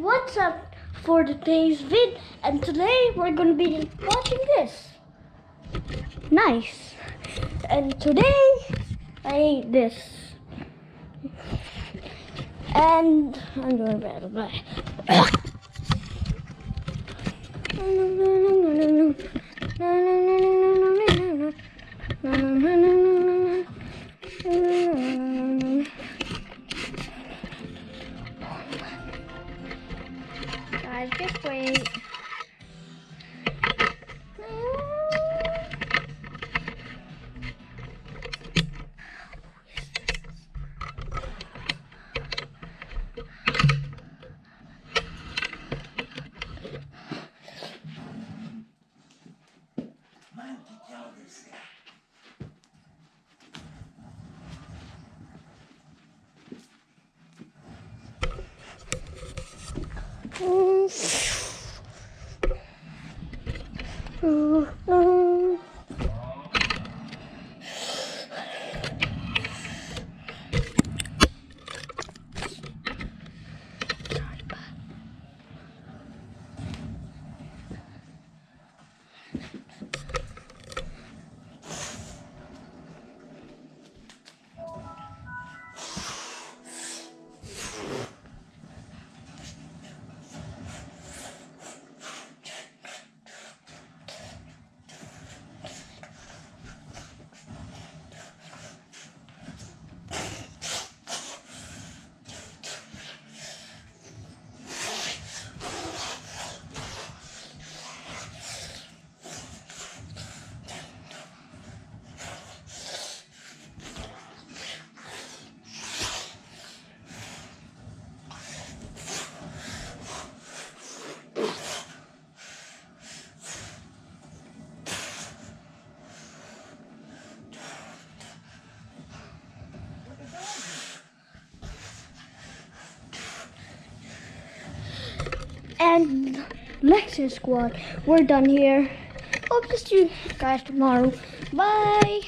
what's up for today's vid, and today we're gonna be watching this. Nice. And today I ate this. And I'm going to bed. Guys, just wait. And Lexus Squad, we're done here. Hope to see you guys tomorrow. Bye.